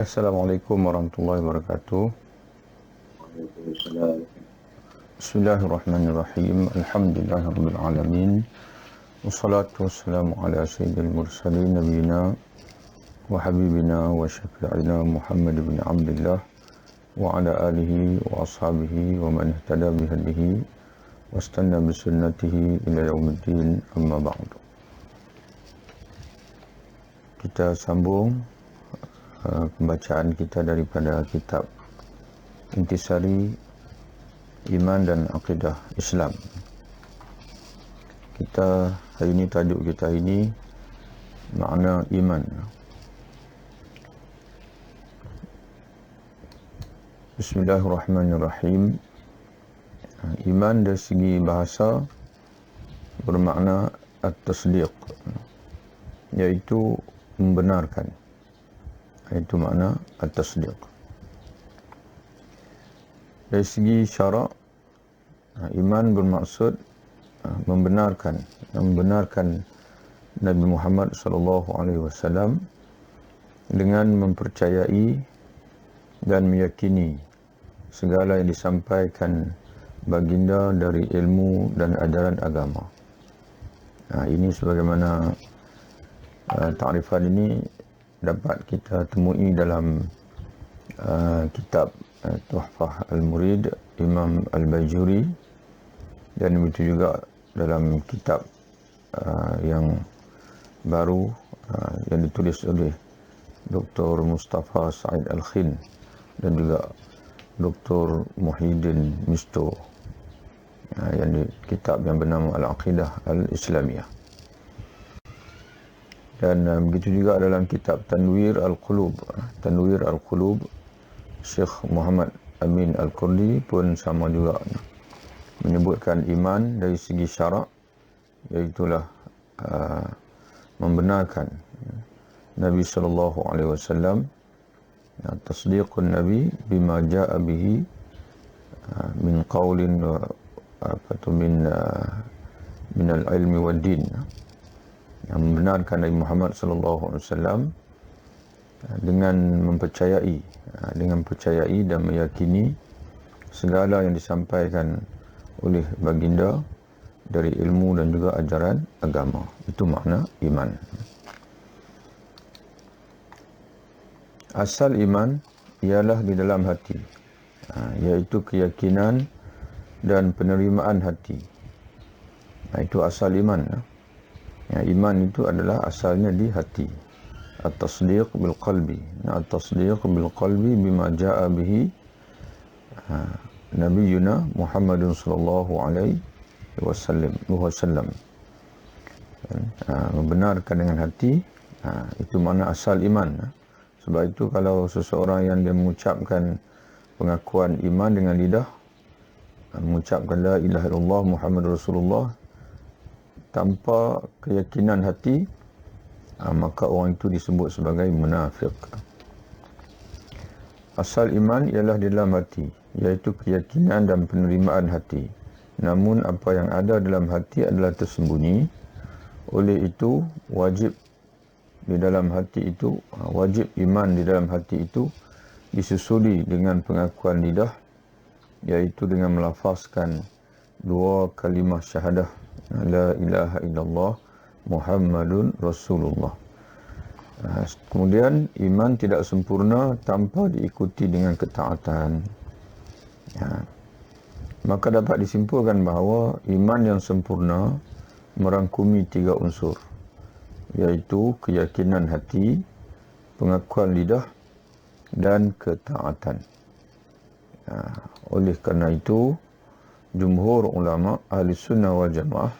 Assalamualaikum warahmatullahi wabarakatuh. Waalaikumsalam. Bismillahirrahmanirrahim. Alhamdulillahirabbil alamin. Wassalatu wassalamu ala sayyidil mursalin nabiyina wa habibina wa syafi'ina Muhammad bin Abdullah wa ala alihi wa ashabihi wa man ihtada bihadihi wastanna bi sunnatihi ila yaumiddin, amma ba'du. Kita sambung pembacaan kita daripada kitab Intisari Iman dan Aqidah Islam. Kita hari ini, tajuk kita ini makna iman. Bismillahirrahmanirrahim. Iman dari segi bahasa bermakna at-tasdiq, iaitu membenarkan. Itu makna at-tasdiq. Dari segi syarak, iman bermaksud membenarkan Nabi Muhammad SAW dengan mempercayai dan meyakini segala yang disampaikan baginda dari ilmu dan ajaran agama. Ini sebagaimana ta'rifan ini dapat kita temui dalam kitab Tuhfah Al-Murid Imam Al-Bajuri, dan begitu juga dalam kitab yang baru yang ditulis oleh Dr. Mustafa Said Al-Khin dan juga Dr. Muhyiddin Misto, yang di kitab yang bernama Al-Aqidah Al-Islamiyah. Dan begitu juga dalam kitab Tanwir Al-Qulub Syekh Muhammad Amin Al-Kurdi pun sama juga menyebutkan iman dari segi syarak, iaitulah membenarkan Nabi SAW, tasdiqun Nabi bima ja'a bihi min qawlin min al-ilmi wa din, yang membenarkan Nabi Muhammad SAW dengan mempercayai dan meyakini segala yang disampaikan oleh baginda dari ilmu dan juga ajaran agama. Itu makna iman. Asal iman ialah di dalam hati, iaitu keyakinan dan penerimaan hati. Itu asal iman. Iman itu adalah asalnya di hati. At-tasdiq bil qalbi. At-tasdiq bil qalbi bima ja'a bihi Nabiyuna Muhammadun sallallahu alaihi wasallam. Membenarkan dengan hati, itu makna asal iman. Sebab itu kalau seseorang yang dia mengucapkan pengakuan iman dengan lidah, mengucapkan la ilaha illallah Muhammadur Rasulullah tanpa keyakinan hati, maka orang itu disebut sebagai munafik. Asal iman ialah di dalam hati, iaitu keyakinan dan penerimaan hati. Namun apa yang ada dalam hati adalah tersembunyi. Oleh itu wajib iman di dalam hati itu disusuli dengan pengakuan lidah, iaitu dengan melafazkan dua kalimah syahadah, la ilaha illallah Muhammadun Rasulullah. Kemudian iman tidak sempurna tanpa diikuti dengan ketaatan. Maka dapat disimpulkan bahawa iman yang sempurna merangkumi tiga unsur, iaitu keyakinan hati, pengakuan lidah dan ketaatan. Oleh kerana itu, jumhur ulama ahli sunnah wal jamaah,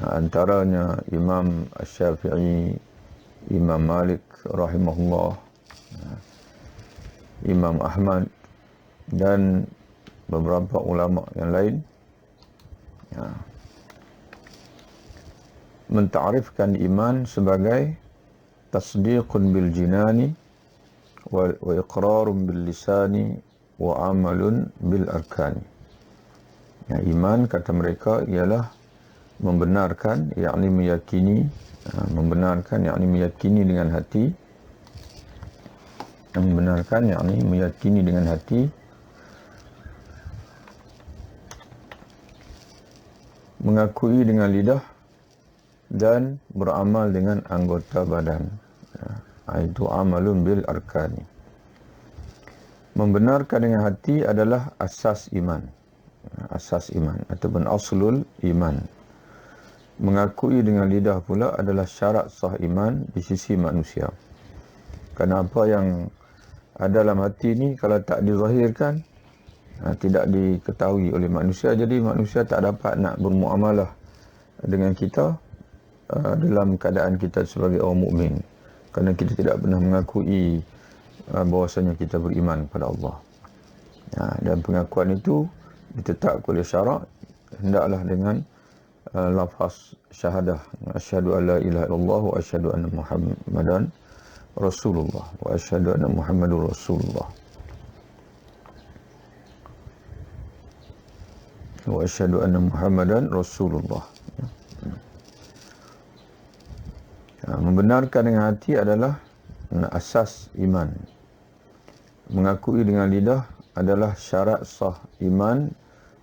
antaranya Imam Asy-Syafi'i, Imam Malik rahimahullah, Imam Ahmad dan beberapa ulama yang lain, mentarifkan iman sebagai tasdiqun bil jinani wa iqrarun bil lisani wa amalun bil arkani. Iman, kata mereka, ialah membenarkan, yakni meyakini, membenarkan yakni meyakini dengan hati, membenarkan, yakni meyakini dengan hati, mengakui dengan lidah, dan beramal dengan anggota badan. Itu amalun bil arkani. Membenarkan dengan hati adalah asas iman. Asas iman ataupun aslul iman. Mengakui dengan lidah pula adalah syarat sah iman di sisi manusia. Kerana apa yang ada dalam hati ni kalau tak dizahirkan, tidak diketahui oleh manusia, jadi manusia tak dapat nak bermuamalah dengan kita dalam keadaan kita sebagai orang mukmin. Kerana kita tidak pernah mengakui bahwasanya kita beriman kepada Allah. Dan pengakuan itu ditetapkan oleh syarak, hendaklah dengan lafaz syahadah, asyhadu an la ilaha illallah wa asyhadu anna Muhammadan Rasulullah wa asyhadu anna Muhammadur Rasulullah wa asyhadu anna Muhammadan Rasulullah. Membenarkan dengan hati adalah asas iman. Mengakui dengan lidah adalah syarat sah iman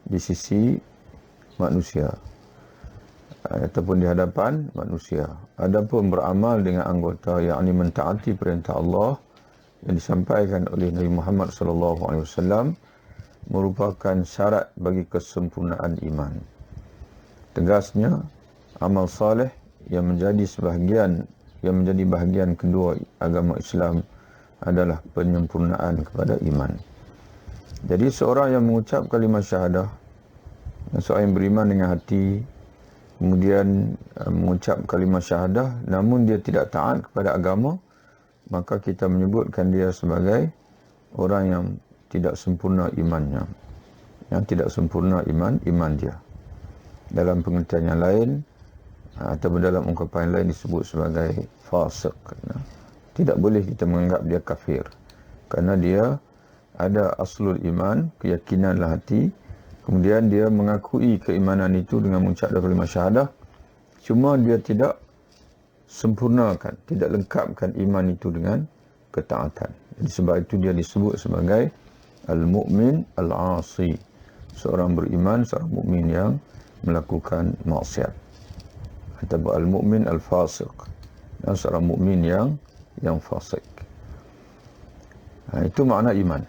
di sisi manusia ataupun di hadapan manusia. Adapun beramal dengan anggota, yakni mentaati perintah Allah yang disampaikan oleh Nabi Muhammad SAW, merupakan syarat bagi kesempurnaan iman. Tegasnya, amal saleh yang menjadi bahagian kedua agama Islam adalah penyempurnaan kepada iman. Jadi seorang yang mengucap kalimah syahadah, seorang yang beriman dengan hati, kemudian mengucap kalimah syahadah namun dia tidak taat kepada agama, maka kita menyebutkan dia sebagai orang yang tidak sempurna imannya. Yang tidak sempurna iman dia. Dalam pengertian yang lain atau dalam ungkapan lain disebut sebagai fasik. Tidak boleh kita menganggap dia kafir, kerana dia ada aslul iman, keyakinan dalam hati, kemudian dia mengakui keimanan itu dengan mengucap kalimah syahadah, cuma dia tidak sempurnakan, tidak lengkapkan iman itu dengan ketaatan. Jadi sebab itu dia disebut sebagai al-mu'min al-asi, seorang beriman, seorang mukmin yang melakukan maksiat, atau al-mu'min al-fasiq, dan seorang mukmin yang fasik. Itu makna iman.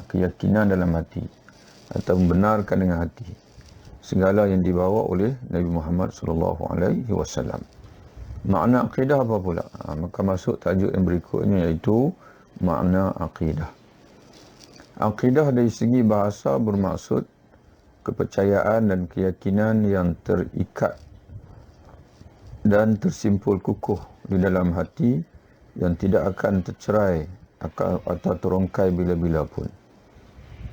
Keyakinan dalam hati atau membenarkan dengan hati segala yang dibawa oleh Nabi Muhammad SAW. Makna akidah apa pula? Maka masuk tajuk yang berikutnya, iaitu makna akidah. Akidah dari segi bahasa bermaksud kepercayaan dan keyakinan yang terikat dan tersimpul kukuh di dalam hati, yang tidak akan tercerai atau terongkai bila-bila pun.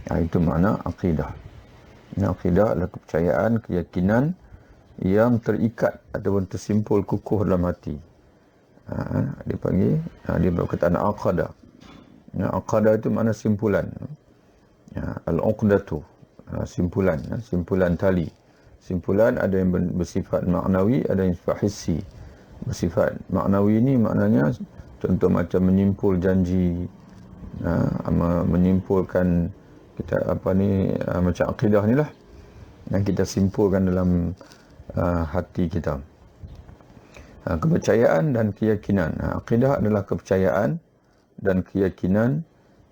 Itu makna akidah. Akidah adalah kepercayaan, keyakinan yang terikat ataupun tersimpul kukuh dalam hati. Dia panggil, dia berkata aqadah. Aqadah itu makna simpulan. Al-uqdatu, simpulan tali. Simpulan ada yang bersifat maknawi, ada yang bersifat hissi. Bersifat maknawi ini maknanya contoh macam menyimpul janji, menyimpulkan kita macam akidah ni lah yang kita simpulkan dalam hati kita. Kepercayaan dan keyakinan. Akidah adalah kepercayaan dan keyakinan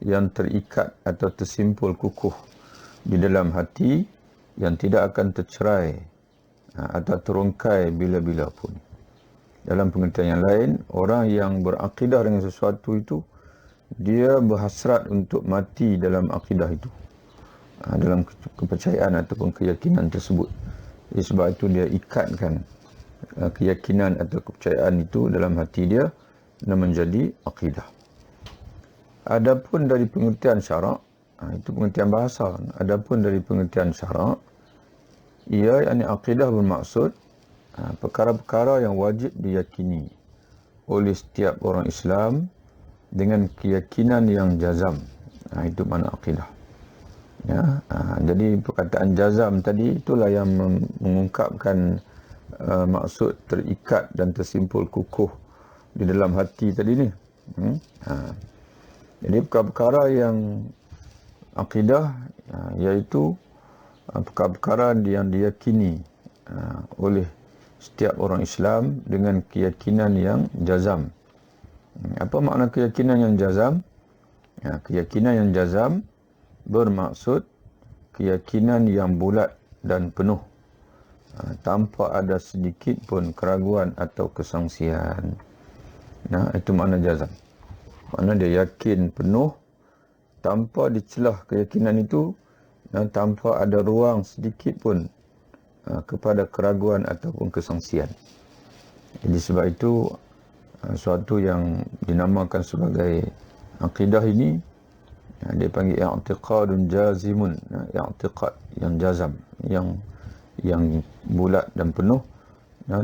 yang terikat atau tersimpul kukuh di dalam hati, yang tidak akan tercerai atau terungkai bila-bila pun. Dalam pengertian yang lain, orang yang berakidah dengan sesuatu itu, dia berhasrat untuk mati dalam akidah itu, dalam kepercayaan ataupun keyakinan tersebut. Jadi sebab itu dia ikatkan keyakinan atau kepercayaan itu dalam hati dia dan menjadi akidah. Adapun dari pengertian syarak, itu pengertian bahasa. Adapun dari pengertian syarak, ia yakni akidah bermaksud perkara-perkara yang wajib diyakini oleh setiap orang Islam dengan keyakinan yang jazam. Itu makna akidah. Jadi perkataan jazam tadi itulah yang mengungkapkan maksud terikat dan tersimpul kukuh di dalam hati tadi ni. Jadi perkara-perkara yang akidah iaitu perkara-perkara yang diyakini oleh setiap orang Islam dengan keyakinan yang jazam. Apa makna keyakinan yang jazam? Keyakinan yang jazam bermaksud keyakinan yang bulat dan penuh, tanpa ada sedikit pun keraguan atau kesangsian. Itu makna jazam. Makna dia yakin penuh tanpa dicelah keyakinan itu, dan tanpa ada ruang sedikit pun kepada keraguan ataupun kesangsian. Jadi sebab itu suatu yang dinamakan sebagai akidah ini dia panggil i'tiqadun jazimun, i'tiqad yang jazam, yang bulat dan penuh,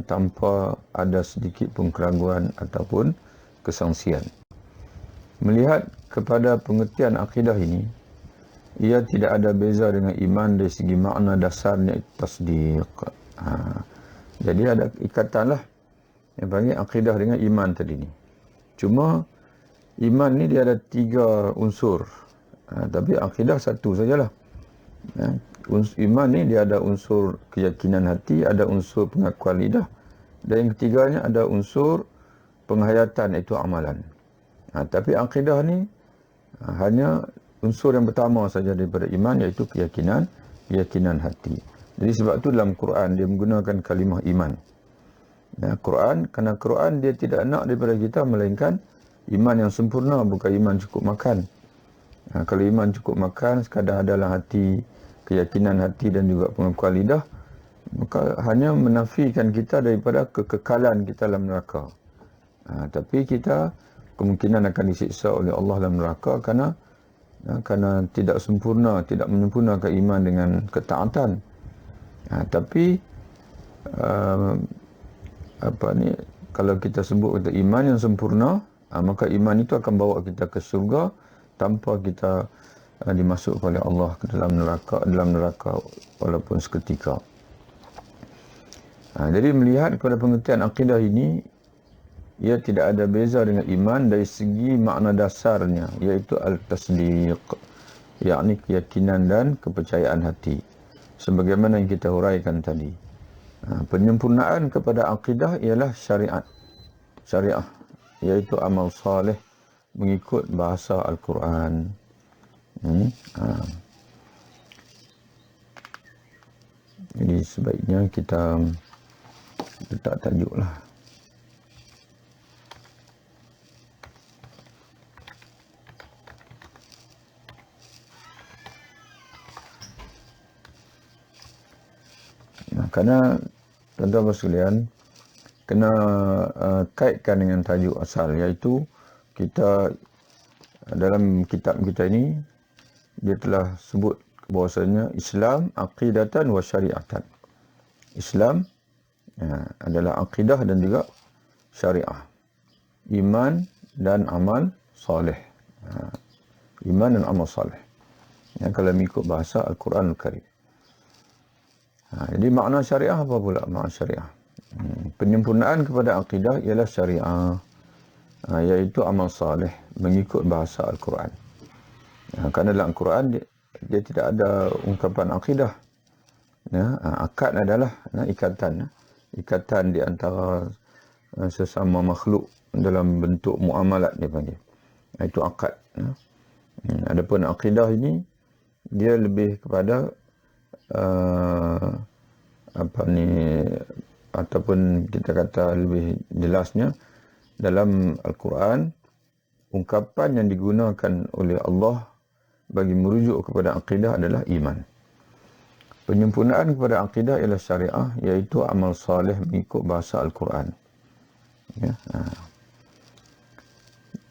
tanpa ada sedikit pun keraguan ataupun kesangsian. Melihat kepada pengertian akidah ini, ia tidak ada beza dengan iman dari segi makna dasarnya tasdiq. Jadi ada ikatanlah yang panggil akidah dengan iman tadi ni. Cuma iman ni dia ada 3 unsur. Tapi akidah satu sajalah. Iman ni dia ada unsur keyakinan hati, ada unsur pengakuan lidah, dan yang ketiganya ada unsur penghayatan, iaitu amalan. Tapi akidah ni hanya unsur yang pertama saja daripada iman, iaitu keyakinan hati. Jadi sebab tu dalam Quran dia menggunakan kalimah iman. Quran, kerana Quran dia tidak nak daripada kita melainkan iman yang sempurna, bukan iman cukup makan. Kalau iman cukup makan, sekadar adalah hati, keyakinan hati dan juga pengakuan lidah, maka hanya menafikan kita daripada kekekalan kita dalam neraka. Tapi kita kemungkinan akan disiksa oleh Allah dalam neraka kerana tidak sempurna, tidak menyempurnakan iman dengan ketaatan. Tapi kalau kita sebut kata iman yang sempurna, maka iman itu akan bawa kita ke surga tanpa kita dimasukkan oleh Allah ke dalam neraka walaupun seketika. Jadi melihat kepada pengertian akidah ini, ia tidak ada beza dengan iman dari segi makna dasarnya, iaitu al-tasdiq, yakni keyakinan dan kepercayaan hati, sebagaimana yang kita huraikan tadi. Penyempurnaan kepada akidah ialah syariah, iaitu amal saleh mengikut bahasa Al-Quran. Jadi sebaiknya kita letak tajuklah. Kerana tuan-tuan sekalian kena kaitkan dengan tajuk asal, iaitu kita dalam kitab kita ini dia telah sebut bahawasanya Islam aqidatan wa syariatan. Islam adalah akidah dan juga syariah. Iman dan amal soleh. Iman dan amal soleh. Kalau mengikut bahasa Al-Quran Al-Karim. Jadi makna syariah apa pula makna syariah? Penyempurnaan kepada akidah ialah syariah, iaitu amal saleh mengikut bahasa Al-Quran. Kerana dalam Al-Quran dia tidak ada ungkapan akidah. Akad adalah ikatan di antara sesama makhluk dalam bentuk muamalat dia panggil. Itu akad. Adapun akidah ini dia lebih kepada ataupun kita kata lebih jelasnya dalam Al-Quran, ungkapan yang digunakan oleh Allah bagi merujuk kepada akidah adalah iman. Penyempurnaan kepada akidah ialah syariah, iaitu amal saleh mengikut bahasa Al-Quran.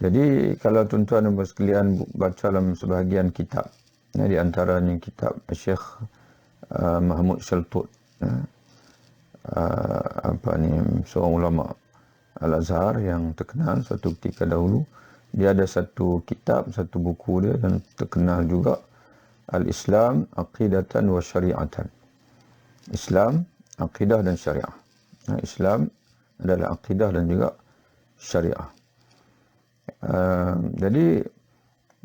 Jadi kalau tuan-tuan dan sekalian baca dalam sebahagian kitab, di antaranya kitab Syekh Mahmud Shaltut, seorang ulama Al-Azhar yang terkenal suatu ketika dahulu, dia ada satu kitab, satu buku dia yang terkenal juga, Al-Islam Aqidatan wa Syariatan. Islam, akidah dan syariah. Islam adalah akidah dan juga syariah. Jadi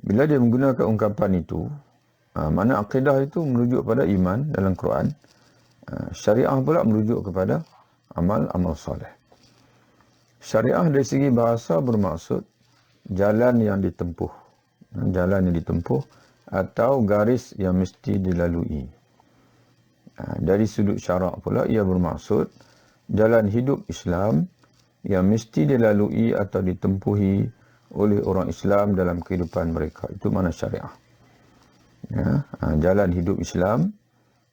bila dia menggunakan ungkapan itu, mana akidah itu merujuk pada iman dalam Quran, syariah pula merujuk kepada amal soleh. Syariah dari segi bahasa bermaksud jalan yang ditempuh, atau garis yang mesti dilalui. Dari sudut syarak pula ia bermaksud jalan hidup Islam yang mesti dilalui atau ditempuhi oleh orang Islam dalam kehidupan mereka. Itu makna syariah. Jalan hidup Islam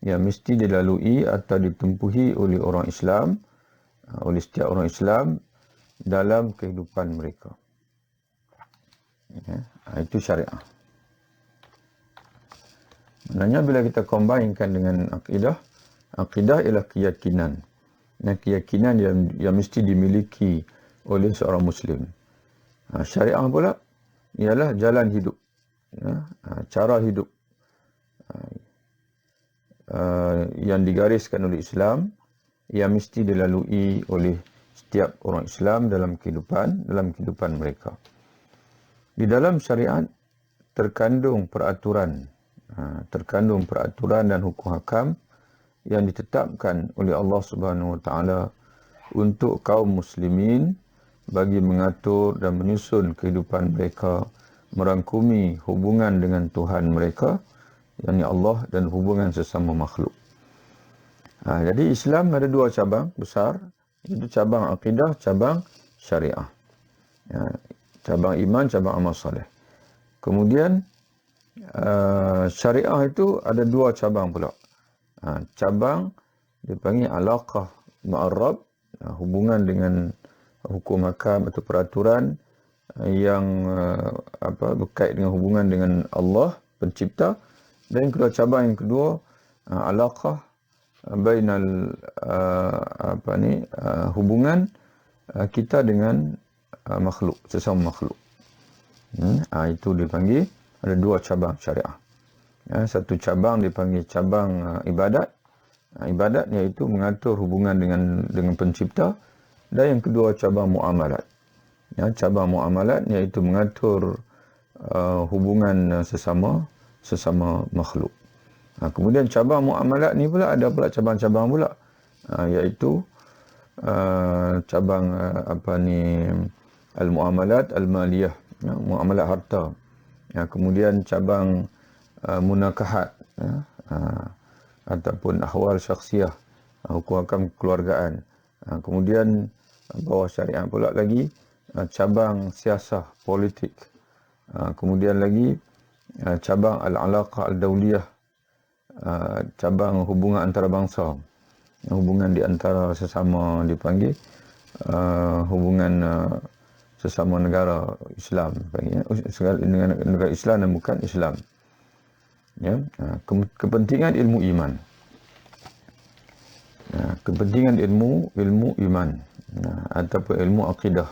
yang mesti dilalui atau ditempuhi oleh orang Islam, oleh setiap orang Islam dalam kehidupan mereka. Itu syariah. Maknanya bila kita combine-kan dengan akidah ialah keyakinan. Keyakinan yang mesti dimiliki oleh seorang Muslim. Syariah pula ialah jalan hidup, cara hidup yang digariskan oleh Islam yang mesti dilalui oleh setiap orang Islam dalam kehidupan mereka. Di dalam syariat terkandung peraturan dan hukum hakam yang ditetapkan oleh Allah Subhanahu Wa Taala untuk kaum muslimin bagi mengatur dan menyusun kehidupan mereka, merangkumi hubungan dengan Tuhan mereka, yakni Allah, dan hubungan sesama makhluk. Jadi Islam ada dua cabang besar, itu cabang akidah, cabang syariah. Cabang iman, cabang amal soleh. Kemudian syariah itu ada dua cabang pula. Cabang dipanggil alaqah ma'arrab, hubungan dengan hukum hakam atau peraturan yang berkait dengan hubungan dengan Allah pencipta. Dan cabang yang kedua alaqah bainal hubungan kita dengan makhluk, sesama makhluk. Itu dipanggil ada dua cabang syariah. Satu cabang dipanggil cabang ibadat. Ibadat iaitu mengatur hubungan dengan pencipta. Dan yang kedua cabang muamalat. Cabang muamalat iaitu mengatur hubungan sesama makhluk. Kemudian cabang muamalat ni pula ada pula cabang-cabang pula, iaitu cabang al-muamalat al-maliyah, muamalat harta. Kemudian cabang munakahat, ataupun ahwal syakhsiyah, hukum hakam kekeluargaan. Kemudian bawah syariah pula lagi cabang siasah politik. Kemudian lagi cabang al-alaqah al-dawliyah, cabang hubungan antarabangsa, hubungan di antara sesama dipanggil hubungan sesama negara Islam, dengan negara Islam dan bukan Islam. Kepentingan ilmu iman. Kepentingan ilmu iman ataupun ilmu akidah.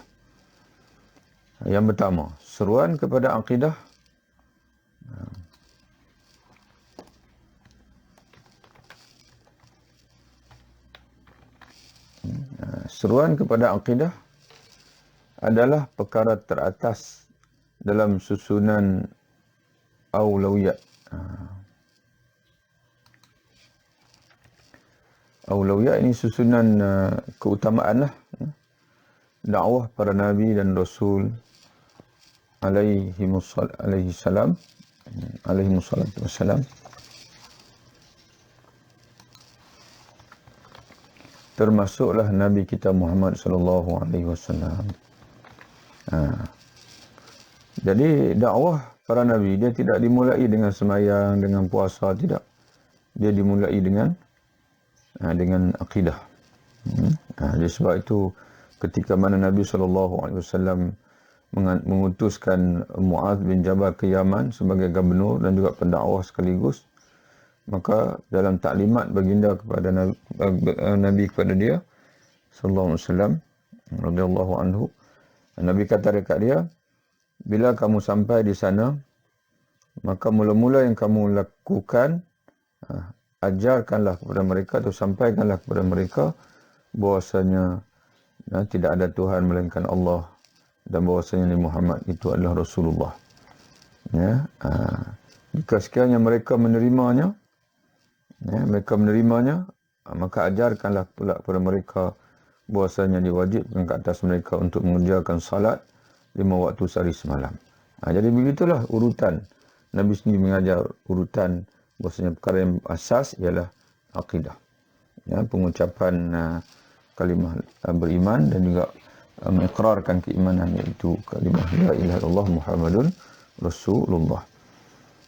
Yang pertama, seruan kepada akidah. Seruan kepada akidah adalah perkara teratas dalam susunan aulawiyat. Aulawiyat ini susunan keutamaan lah. Dakwah para nabi dan rasul alaihi salatu wassalam, termasuklah Nabi kita Muhammad sallallahu alaihi wasallam. Jadi dakwah para nabi dia tidak dimulai dengan sembahyang, dengan puasa, tidak. Dia dimulai dengan akidah. Jadi sebab itu ketika mana Nabi sallallahu alaihi wasallam mengutuskan Muaz bin Jabal ke Yaman sebagai gubernur dan juga pendakwah sekaligus, maka dalam taklimat baginda kepada Nabi kepada dia sallallahu alaihi wasallam radhiyallahu anhu, Nabi kata dekat dia, bila kamu sampai di sana, maka mula-mula yang kamu lakukan, ajarkanlah kepada mereka atau sampaikanlah kepada mereka bahwasanya tidak ada Tuhan melainkan Allah, dan bahwasanya Nabi Muhammad itu adalah Rasulullah. Ya, jika sekiranya mereka menerimanya, maka ajarkanlah pula kepada mereka bahwasanya diwajibkan ke atas mereka untuk mengerjakan salat 5 waktu sehari semalam. Jadi begitulah urutan. Nabi sendiri mengajar urutan bahwasanya perkara yang asas ialah akidah. Ya, pengucapan kalimah beriman dan juga mengikrarkan keimanan, iaitu kalimah la ilaha illallah Muhammadun Rasulullah.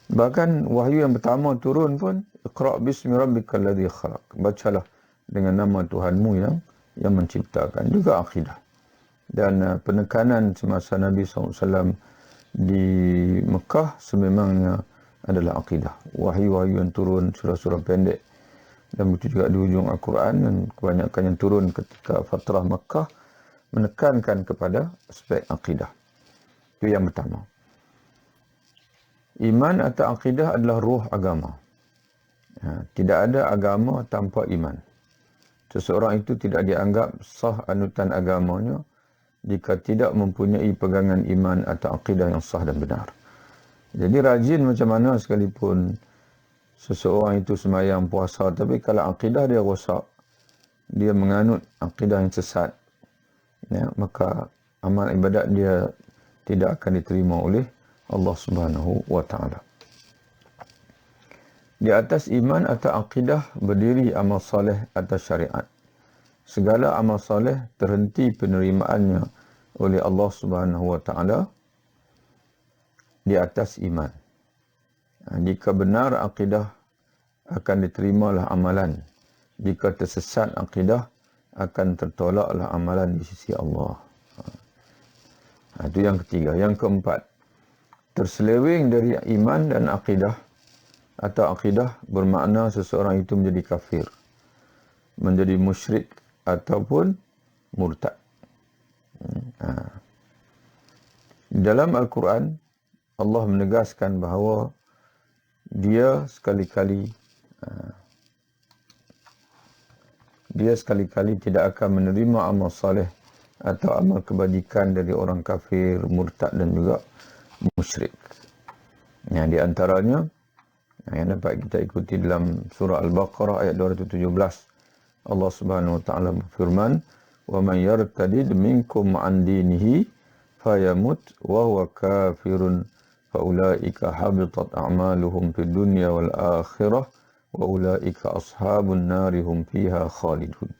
Bahkan wahyu yang pertama turun pun, iqra' bismi rabbikal ladzi khalaq. Bacalah dengan nama Tuhanmu yang menciptakan. Juga akidah. Dan penekanan semasa Nabi SAW di Mekah sememangnya adalah akidah. Wahyu-wahyu yang turun, surah-surah pendek. Dan begitu juga di hujung Al-Quran, dan kebanyakan yang turun ketika fatrah Mekah menekankan kepada aspek akidah. Itu yang pertama. Iman atau akidah adalah ruh agama. Tidak ada agama tanpa iman. Seseorang itu tidak dianggap sah anutan agamanya jika tidak mempunyai pegangan iman atau akidah yang sah dan benar. Jadi rajin macam mana sekalipun seseorang itu sembahyang puasa, tapi kalau akidah dia rosak, dia menganut akidah yang sesat, maka amal ibadat dia tidak akan diterima oleh Allah Subhanahu wa taala. Di atas iman atau akidah berdiri amal soleh atau syariat. Segala amal soleh terhenti penerimaannya oleh Allah Subhanahu wa taala di atas iman. Jika benar akidah, akan diterimalah amalan. Jika tersesat akidah, akan tertolaklah amalan di sisi Allah. Itu yang ketiga. Yang keempat, terseleweng dari iman dan akidah atau akidah bermakna seseorang itu menjadi kafir, menjadi musyrik ataupun murtad. Dalam Al-Quran, Allah menegaskan bahawa dia sekali-kali tidak akan menerima amal saleh atau amal kebajikan dari orang kafir, murtad dan juga musyrik. Yang di antaranya yang dapat kita ikuti dalam surah Al-Baqarah ayat 217. Allah Subhanahu wa taala berfirman, "Wa man yartadid minkum 'an dinihi fayamut wa huwa kafirun faulaika habitat a'maluhum fid dunya wal akhirah wa ulaika ashabun nari hum fiha khalidun."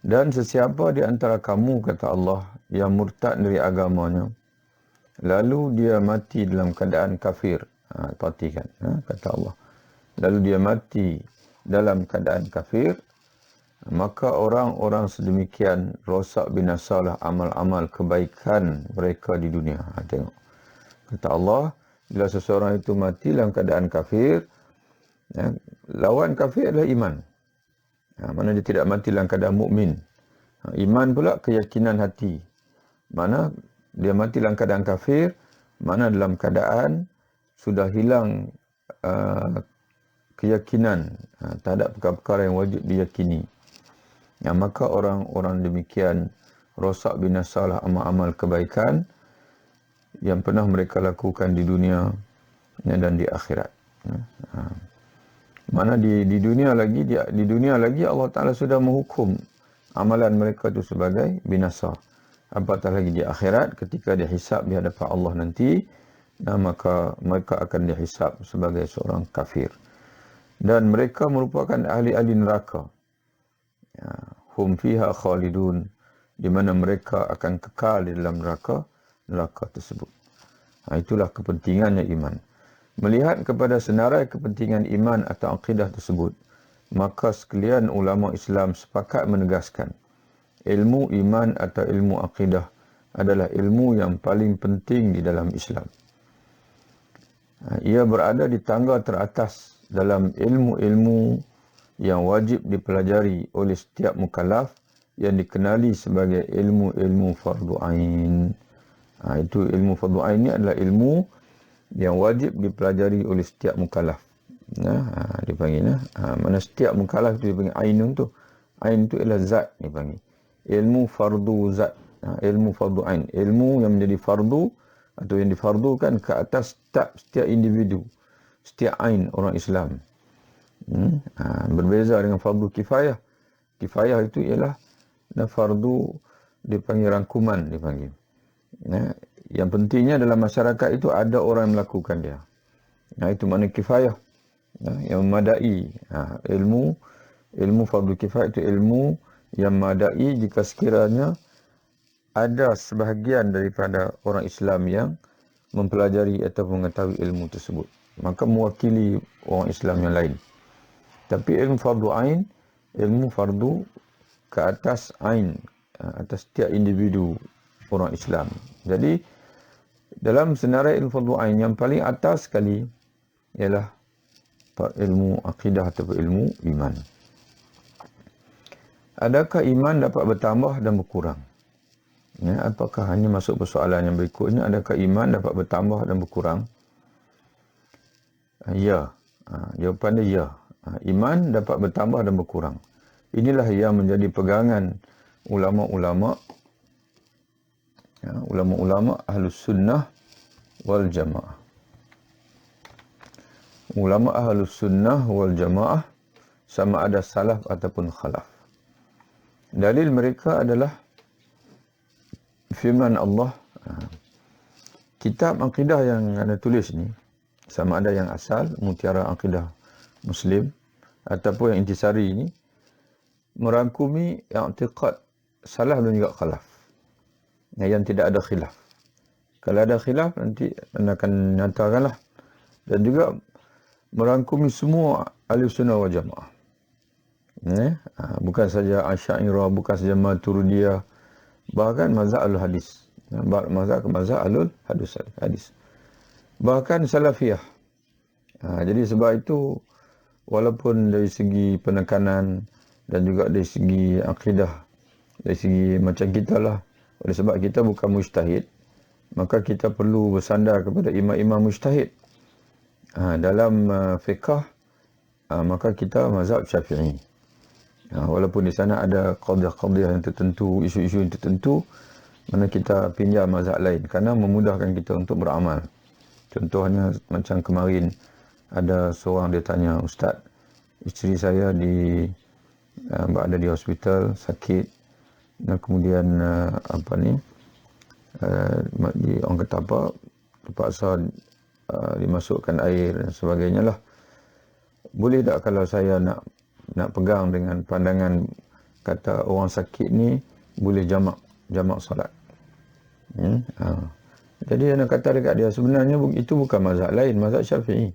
Dan sesiapa di antara kamu, kata Allah, yang murtad dari agamanya, lalu dia mati dalam keadaan kafir. Perhatikan, kata Allah. Lalu dia mati dalam keadaan kafir, maka orang-orang sedemikian rosak binasalah amal-amal kebaikan mereka di dunia. Tengok. Kata Allah, bila seseorang itu mati dalam keadaan kafir, lawan kafir adalah iman. Mana dia tidak mati dalam keadaan mukmin. Iman pula keyakinan hati. Mana dia mati dalam keadaan kafir, mana dalam keadaan sudah hilang keyakinan terhadap perkara-perkara yang wajib diyakini. Maka orang-orang demikian rosak binasalah amal-amal kebaikan yang pernah mereka lakukan di dunia dan di akhirat. Mana di dunia lagi Allah Taala sudah menghukum amalan mereka itu sebagai binasa. Apatah lagi di akhirat ketika dihisab di hadapan Allah nanti, maka mereka akan dihisab sebagai seorang kafir. Dan mereka merupakan ahli-ahli neraka. Hum fiha khalidun, di mana mereka akan kekal di dalam neraka tersebut. Itulah kepentingannya iman. Melihat kepada senarai kepentingan iman atau akidah tersebut, maka sekalian ulama Islam sepakat menegaskan, ilmu iman atau ilmu akidah adalah ilmu yang paling penting di dalam Islam. Ia berada di tangga teratas dalam ilmu-ilmu yang wajib dipelajari oleh setiap mukallaf yang dikenali sebagai ilmu-ilmu fardu ain. Itu ilmu fardu ain ini adalah ilmu yang wajib dipelajari oleh setiap mukallaf. Dipanggil mana setiap mukallaf itu dipanggil ainun tu. Ain tu ialah zat dipanggil. Ilmu fardu zat. ilmu fardu ain, ilmu yang menjadi fardu atau yang difardukan ke atas setiap individu, setiap ain orang Islam. Berbeza dengan fardu kifayah. Kifayah itu ialah fardu dipanggil rangkuman, dipanggil. Yang pentingnya dalam masyarakat itu ada orang yang melakukan dia. Itu makna kifayah. Yang memadai. Ilmu fardu kifayah itu ilmu yang memadai jika sekiranya ada sebahagian daripada orang Islam yang mempelajari atau mengetahui ilmu tersebut, maka mewakili orang Islam yang lain. Tapi ilmu fardu ain, ilmu fardu ke atas ain, atas setiap individu orang Islam. Jadi dalam senarai ilmu fardu ain yang paling atas sekali ialah ilmu akidah atau ilmu iman. Adakah iman dapat bertambah dan berkurang? Apakah hanya masuk persoalan yang berikutnya, adakah iman dapat bertambah dan berkurang? Ya. Jawapan dia ya. Iman dapat bertambah dan berkurang. Inilah yang menjadi pegangan ulama-ulama, ulama-ulama Ahlus Sunnah wal Jamaah. Ulama Ahlus Sunnah wal Jamaah sama ada salaf ataupun khalaf. Dalil mereka adalah firman Allah. Kitab akidah yang anda tulis ni, sama ada yang asal, Mutiara Akidah Muslim, ataupun yang intisari ini, merangkumi i'tiqad salaf dan juga khalaf, yang tidak ada khilaf. Kalau ada khilaf, nanti anda akan nyatakanlah. Dan juga merangkumi semua ahli sunnah wal jamaah. Bukan saja Asy'ariyah, bukan saja Maturidiyah, bahkan mazhab al-hadis, mazhab alul hadis, bahkan salafiyah. Jadi sebab itu, walaupun dari segi penekanan dan juga dari segi akidah, dari segi macam kita lah, oleh sebab kita bukan mujtahid, maka kita perlu bersandar kepada imam-imam mujtahid. Dalam fiqh, maka kita mazhab Syafi'i. Walaupun di sana ada qadiyah-qadiyah yang tertentu, isu-isu yang tertentu, mana kita pinjam mazhab lain kerana memudahkan kita untuk beramal. Contohnya macam kemarin ada seorang dia tanya, "Ustaz, isteri saya berada di hospital sakit, dan kemudian orang kata apa, terpaksa dimasukkan air dan sebagainya lah. Boleh tak kalau saya nak pegang dengan pandangan kata orang sakit ni boleh jamak solat?" Jadi anak kata dekat dia, sebenarnya itu bukan mazhab lain, mazhab Syafi'i.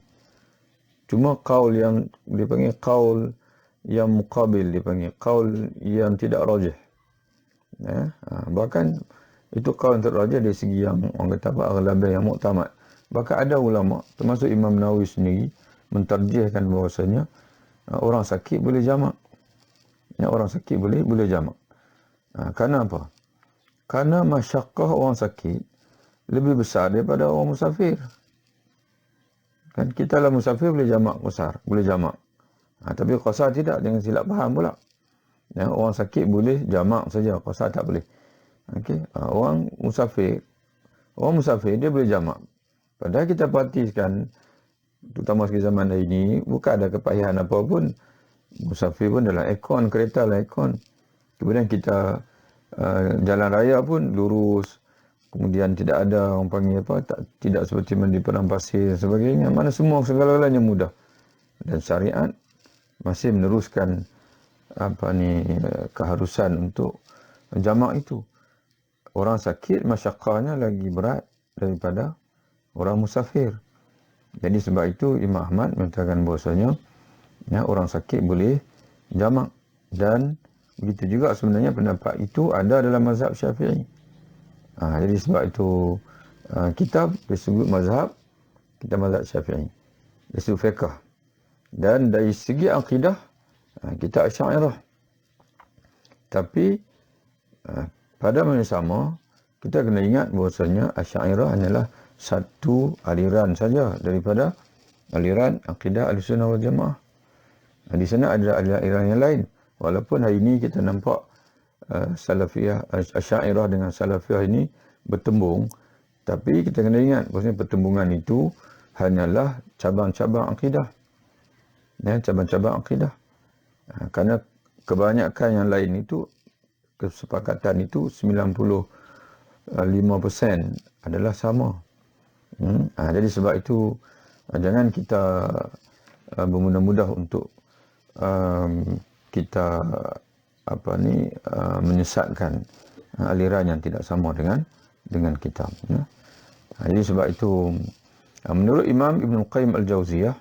Cuma qaul yang dipanggil qaul yang muqabil, dipanggil qaul yang tidak rajih. Bahkan itu qaul yang tidak rajih dari segi yang orang kata apa, aghlabiyah, yang muktamad. Bahkan ada ulama termasuk Imam Nawawi sendiri mentarjihkan bahawasanya orang sakit boleh jamak. Orang sakit boleh jamak. Kerana apa? Kerana masyaqqah orang sakit lebih besar daripada orang musafir. Kan kita lah musafir boleh jamak qasar, boleh jamak. Tapi qasar tidak, jangan silap faham pula. Orang sakit boleh jamak saja, qasar tak boleh. Okey, orang musafir dia boleh jamak. Padahal kita perhatikan, terutama sekali zaman hari ini, bukan ada kepayahan apa pun. Musafir pun dalam aircon, kereta dalam aircon. Kemudian kita jalan raya pun lurus. Kemudian tidak ada orang panggil apa, tidak seperti mandi padang pasir dan sebagainya. Mana semua segala-galanya mudah. Dan syariat masih meneruskan keharusan untuk jamak itu. Orang sakit masyaqqahnya lagi berat daripada orang musafir. Jadi sebab itu Imam Ahmad mengatakan bahawasanya orang sakit boleh jamak. Dan begitu juga sebenarnya pendapat itu ada dalam mazhab Syafi'i. Jadi sebab itu kitab disebut mazhab, kita mazhab Syafi'i, disebut fiqh. Dan dari segi akidah kita Asy'ariyah. Tapi pada masa sama kita kena ingat bahawasanya Asy'ariyah hanyalah satu aliran saja daripada aliran akidah Ahlussunnah wal Jamaah. Di sana ada aliran yang lain. Walaupun hari ini kita nampak Salafiyah, Asy'ariyah dengan Salafiyah ini bertembung. Tapi kita kena ingat, maksudnya pertembungan itu hanyalah cabang-cabang akidah. Ya, cabang-cabang akidah. Kerana kebanyakan yang lain itu, kesepakatan itu 95% adalah sama. Jadi sebab itu jangan kita bermudah-mudah untuk kita menyesatkan aliran yang tidak sama dengan kita. Jadi sebab itu menurut Imam Ibn Qayyim Al-Jauziyah,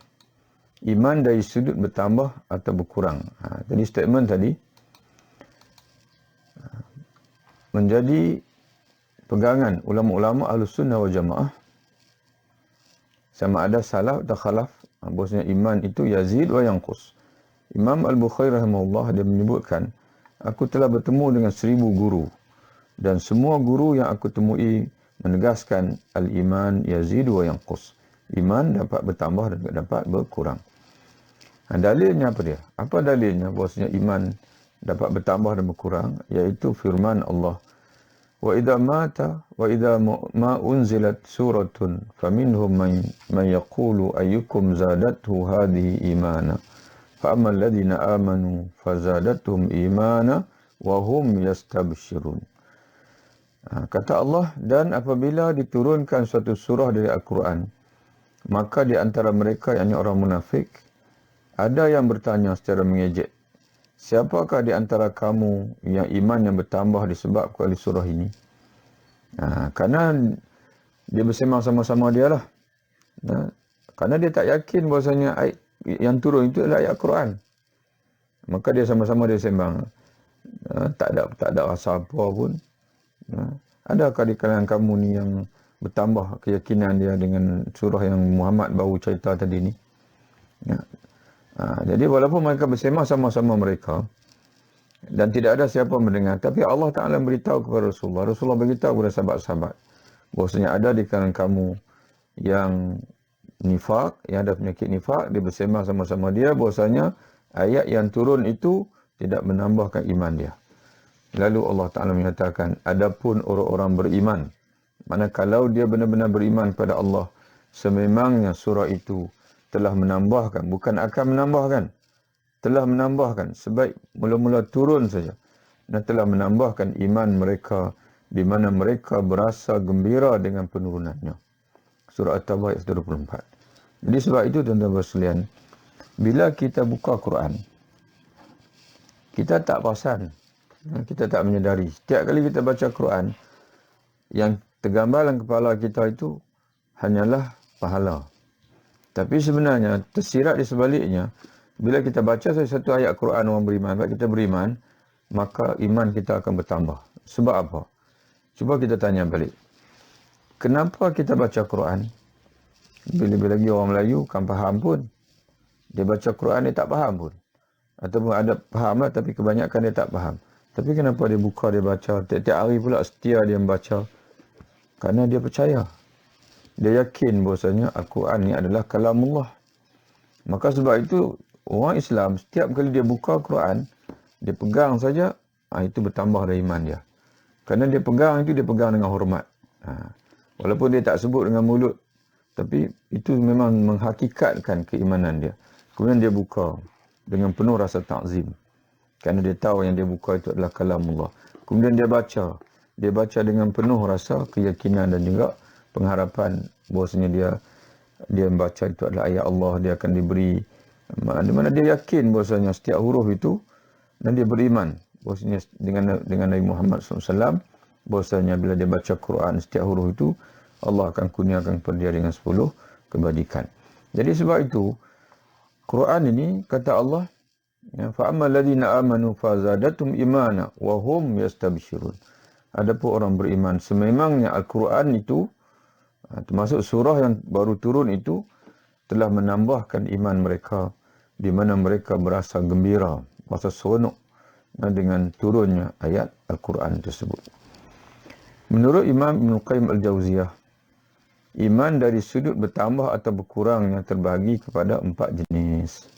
iman dari sudut bertambah atau berkurang. Tadi statement tadi menjadi pegangan ulama-ulama Ahlus Sunnah wal Jamaah, sama ada salaf atau khalaf, bahwasanya iman itu yazid wa yanqus. Imam Al-Bukhari rahimahullah dia menyebutkan, aku telah bertemu dengan 1000 guru dan semua guru yang aku temui menegaskan al-iman yazid wa yanqus. Iman dapat bertambah dan dapat berkurang. Dalilnya apa dia? Apa dalilnya bahwasanya iman dapat bertambah dan berkurang? Iaitu firman Allah, وَإِذَا مَاتَ وَإِذَا مَا أُنْزِلَتْ سُورَةٌ فَمِنْهُمْ مَنْ يَقُولُ أَيُّكُمْ زَادَتْهُ هَذِهِ إِيمَانًا فَأَمَّا الَّذِينَ آمَنُوا فَزَادَتْهُمْ إِيمَانًا وَهُمْ يَسْتَبْشِرُونَ. Kata Allah, dan apabila diturunkan suatu surah dari Al-Quran, maka di antara mereka, yakni orang munafik, ada yang bertanya secara mengejek, siapakah di antara kamu yang iman yang bertambah disebabkan oleh surah ini? Kerana dia bersemang sama-sama dia lah. Kerana dia tak yakin bahasanya ayat yang turun itu adalah ayat Quran. Maka dia sama-sama dia sembang. Tak ada rasa apa pun. Adakah di kalangan kamu ni yang bertambah keyakinan dia dengan surah yang Muhammad baru cerita tadi ni? Jadi walaupun mereka bersemah sama-sama mereka dan tidak ada siapa mendengar, tapi Allah Ta'ala beritahu kepada Rasulullah. Rasulullah beritahu kepada sahabat-sahabat bahwasanya ada di kalangan kamu yang nifak, yang ada penyakit nifak, dia bersemah sama-sama dia bahwasanya ayat yang turun itu tidak menambahkan iman dia. Lalu Allah Ta'ala menyatakan, adapun orang-orang beriman, mana kalau dia benar-benar beriman pada Allah, sememangnya surah itu telah menambahkan, bukan akan menambahkan, telah menambahkan, sebaik mula-mula turun saja, dan telah menambahkan iman mereka, di mana mereka berasa gembira dengan penurunannya. Surah At-Taubah ayat 24. Jadi sebab itu tuan-tuan sekalian, bila kita buka Quran, kita tak perasan, kita tak menyedari. Setiap kali kita baca Quran, yang tergambar dalam kepala kita itu hanyalah pahala. Tapi sebenarnya tersirat di sebaliknya, bila kita baca satu ayat Quran orang beriman, sebab kita beriman, maka iman kita akan bertambah. Sebab apa? Cuba kita tanya balik. Kenapa kita baca Quran? Bila lagi orang Melayu kan faham pun. Dia baca Quran dia tak faham pun. Ataupun ada faham lah, tapi kebanyakan dia tak faham. Tapi kenapa dia buka, dia baca, tiap-tiap hari pula setia dia membaca? Kerana dia percaya. Dia yakin bahasanya Al-Quran ni adalah kalamullah. Maka sebab itu, orang Islam setiap kali dia buka Quran, dia pegang saja, itu bertambah dari iman dia. Kerana dia pegang itu, dia pegang dengan hormat. Walaupun dia tak sebut dengan mulut, tapi itu memang menghakikatkan keimanan dia. Kemudian dia buka dengan penuh rasa ta'zim. Kerana dia tahu yang dia buka itu adalah kalamullah. Kemudian dia baca. Dia baca dengan penuh rasa keyakinan dan juga pengharapan bahwasanya dia membaca itu adalah ayat Allah. Dia akan diberi, di mana dia yakin bahwasanya setiap huruf itu, dan dia beriman bahwasanya dengan Nabi Muhammad SAW, bahwasanya bila dia baca Quran setiap huruf itu, Allah akan kurniakan kepada dia dengan 10 kebajikan. Jadi sebab itu, Quran ini kata Allah, فَأَمَّا الَّذِينَ آمَنُوا فَزَادَتْهُمْ إِيمَانًا وَهُمْ يَسْتَبْشِرُونَ. Adapun orang beriman, sememangnya Al-Quran itu, termasuk surah yang baru turun itu, telah menambahkan iman mereka, di mana mereka berasa gembira, berasa seronok dengan turunnya ayat Al-Quran tersebut. Menurut Imam Ibn Qayyim Al-Jauziyah, iman dari sudut bertambah atau berkurangnya terbagi kepada 4 jenis.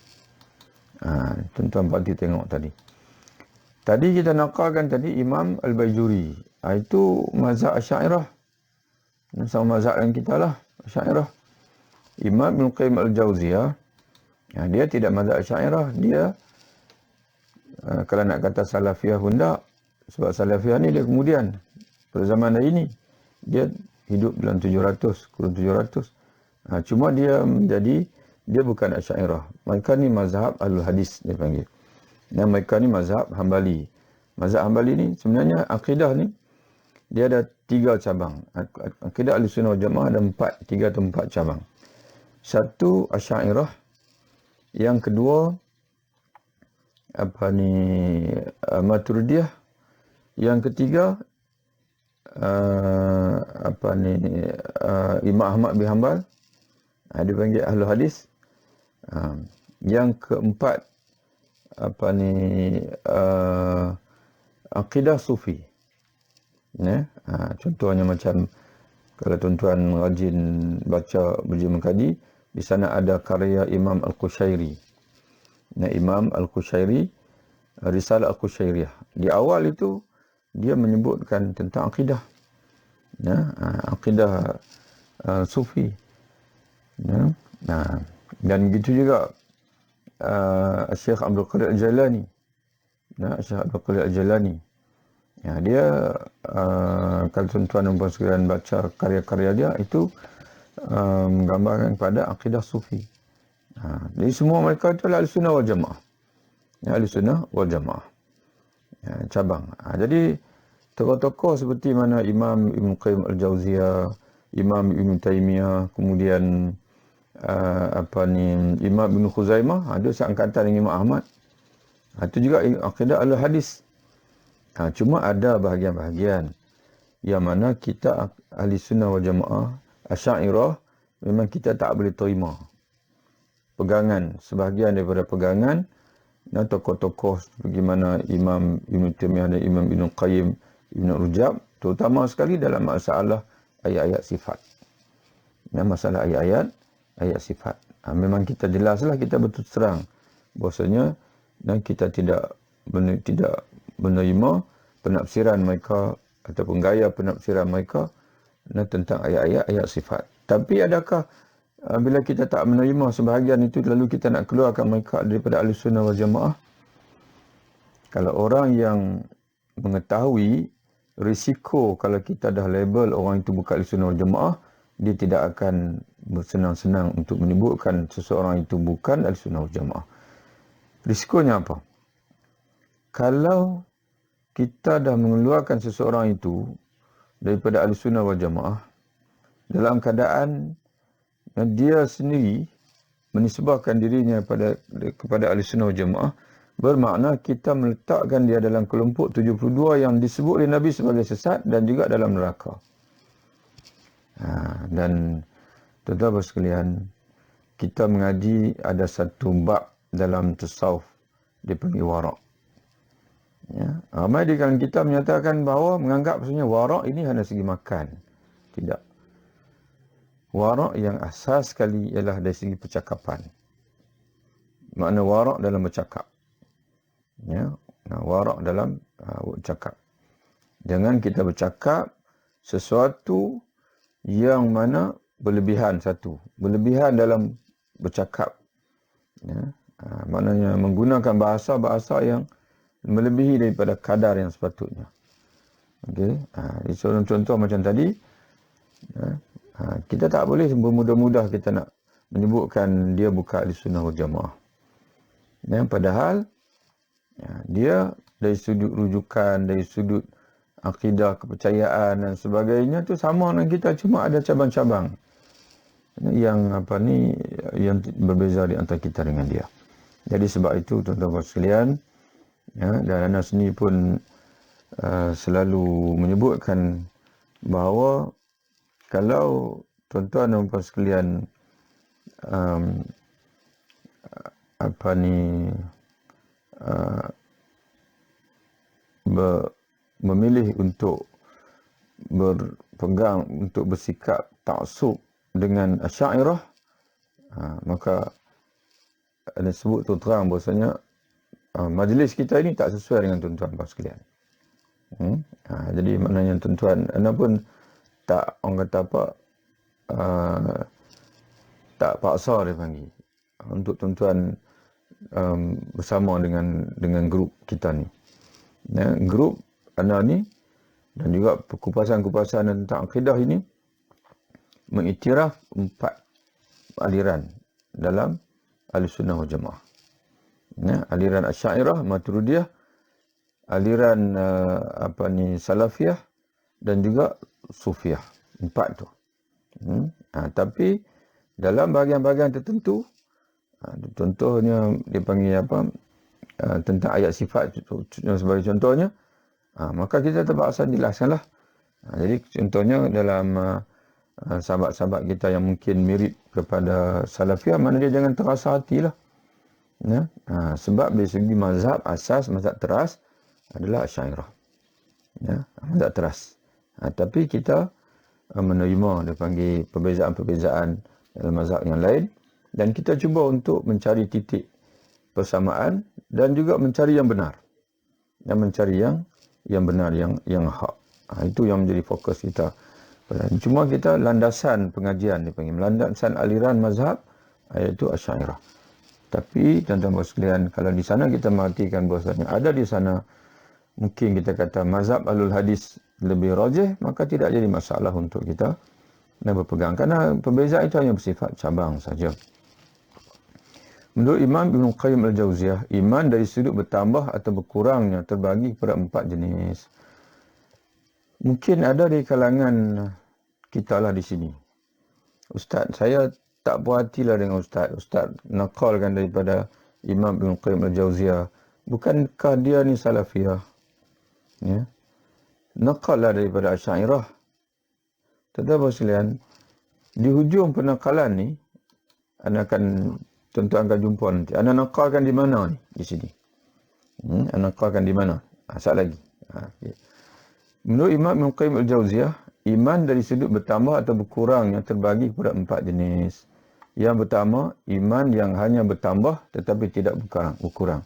Tuan-tuan Pak tengok tadi. Tadi kita nakalkan tadi Imam Al-Baijuri. Itu mazhab Asy'ariyah. Sama mazhab yang kita lah, Asy'ariyah. Imam Ibn Qayyim Al-Jauziyah, dia tidak mazhab Asy'ariyah. Dia kalau nak kata Salafiyah pun tak. Sebab Salafiyah ni dia kemudian pada zaman ini dia hidup dalam 700, kurun 700. Cuma dia bukan Asy'ariyah. Mereka ni mazhab Al-Hadis dia panggil. Dan mereka ni mazhab Hambali. Mazhab Hambali ni sebenarnya akidah ni dia ada 3 cabang. Akidah Ahlussunnah wal Jamaah ada 3 atau 4 cabang. Satu Asy'ariyah, yang kedua Maturidiyah, yang ketiga Imam Ahmad bin Hanbal, dia panggil Ahlul Hadis. Yang keempat akidah Sufi. Contohnya macam kalau tuan-tuan rajin baca Burji Mengkaji, di sana ada karya Imam Al-Qushairi. Imam Al-Qushairi, Risalah Al-Qushairiyah. Di awal itu dia menyebutkan tentang akidah. Akidah Sufi. Dan begitu juga Syekh Abdul Qadir Al-Jailani. Syekh Abdul Qadir Al-Jailani. Dia kalau tuan-tuan dan puan sekalian baca karya-karya dia itu menggambarkan pada akidah Sufi. Jadi semua mereka itu adalah Ahlussunnah wal Jamaah. Ahlussunnah wal Jamaah. Cabang. Jadi tokoh-tokoh seperti mana Imam Ibn Qayyim Al-Jauziyah, Imam Ibn Taymiyah, kemudian Imam Ibn Khuzaimah, ada seangkatan dengan Imam Ahmad. Itu juga akidah Al-Hadis. Cuma ada bahagian-bahagian yang mana kita Ahlussunnah wal Jamaah, Asy'ariyah, memang kita tak boleh terima pegangan, sebahagian daripada pegangan dan tokoh-tokoh bagaimana Imam Ibn Taymiyah dan Imam Ibn Qayyim, Ibn Rujab, terutama sekali dalam masalah ayat-ayat sifat. Masalah ayat-ayat sifat. Memang kita jelaslah, kita betul terang bahasanya dan kita tidak menerima penafsiran mereka ataupun gaya penafsiran mereka tentang ayat-ayat sifat. Tapi adakah bila kita tak menerima sebahagian itu lalu kita nak keluarkan mereka daripada Ahlussunnah wal Jamaah? Kalau orang yang mengetahui risiko kalau kita dah label orang itu bukan Ahlussunnah wal Jamaah, dia tidak akan bersenang-senang untuk menyebutkan seseorang itu bukan Ahlussunnah wal Jamaah. Risikonya apa? Kalau kita dah mengeluarkan seseorang itu daripada Ahlussunnah wal Jamaah dalam keadaan dia sendiri menisbahkan dirinya kepada Ahlussunnah wal Jamaah, bermakna kita meletakkan dia dalam kelompok 72 yang disebut oleh Nabi sebagai sesat dan juga dalam neraka. Dan tuan-tuan sekalian, kita mengaji ada satu bab dalam tasawuf dipanggil warak. Ramai di kalangan kita menyatakan bahawa menganggap maksudnya warak ini hanya segi makan. Tidak. Warak yang asas sekali ialah dari segi percakapan. Makna warak dalam bercakap. Warak dalam bercakap. Jangan kita bercakap sesuatu yang mana berlebihan satu. Berlebihan dalam bercakap. Maknanya menggunakan bahasa-bahasa yang melebihi daripada kadar yang sepatutnya. Okey. Contoh macam tadi. Kita tak boleh bermudah-mudah kita nak menyebutkan dia bukan Ahlussunnah wal Jamaah. Padahal dia dari sudut rujukan, dari sudut akidah, kepercayaan dan sebagainya tu sama dengan kita, cuma ada cabang-cabang yang yang berbeza di antara kita dengan dia. Jadi sebab itu tuan-tuan sekalian, dan Anas ni pun selalu menyebutkan bahawa kalau tuan-tuan dan puan sekalian memilih untuk berpegang, untuk bersikap taksub dengan Asy'ariyah, maka ada sebut tu terang bahasanya majlis kita ini tak sesuai dengan tuan-tuan puan sekalian. Jadi maknanya tuan-tuan, anda pun tak, orang kata apa, tak paksa dia panggil untuk tuan-tuan bersama dengan grup kita ni. Grup anda ni dan juga kupasan-kupasan tentang akidah ini mengiktiraf 4 aliran dalam Ahlussunnah wal Jamaah. Aliran Asy'ariyah, Maturidiyah, aliran Salafiyah dan juga Sufiyah. 4 tu. Tapi dalam bahagian-bahagian tertentu, contohnya dia panggil tentang ayat sifat sebagai contohnya, maka kita terpaksa jelaskanlah. Jadi contohnya dalam sahabat-sahabat kita yang mungkin mirip kepada Salafiyah, mana dia jangan terasa hatilah. Sebab dari segi mazhab, asas mazhab teras adalah Asy'ariyah. Mazhab teras. Tapi kita menerima dia panggil perbezaan-perbezaan dalam mazhab yang lain, dan kita cuba untuk mencari titik persamaan dan juga mencari yang benar. Dan mencari yang benar, yang hak. Itu yang menjadi fokus kita. Cuma kita landasan pengajian dia panggil, landasan aliran mazhab iaitu Asy'ariyah. Tapi tuan-tuan sekalian, kalau di sana kita mengartikan bahasanya ada di sana mungkin kita kata mazhab Ahlul Hadis lebih rajih, maka tidak jadi masalah untuk kita berpegang, karena perbezaan itu hanya bersifat cabang saja. Menurut Imam Ibn Qayyim Al-Jauziyah, iman dari sudut bertambah atau berkurangnya terbagi kepada 4 jenis. Mungkin ada di kalangan kita lah di sini, Ustaz, saya tak puas hatilah dengan Ustaz. Ustaz nakalkan daripada Imam Ibn Qayyim Al-Jauziyah. Bukankah dia ni Salafiyah? Nakallah daripada Asy'ariyah. Tetapi sekalian, di hujung penakalan ni, tuan-tuan akan jumpa nanti. Anda nakalkan di mana ni? Di sini. Anda nakalkan di mana? Sat lagi. Okay. Menurut Imam Ibn Qayyim Al-Jauziyah, iman dari sudut bertambah atau berkurang yang terbagi kepada 4 jenis. Yang pertama, iman yang hanya bertambah tetapi tidak berkurang.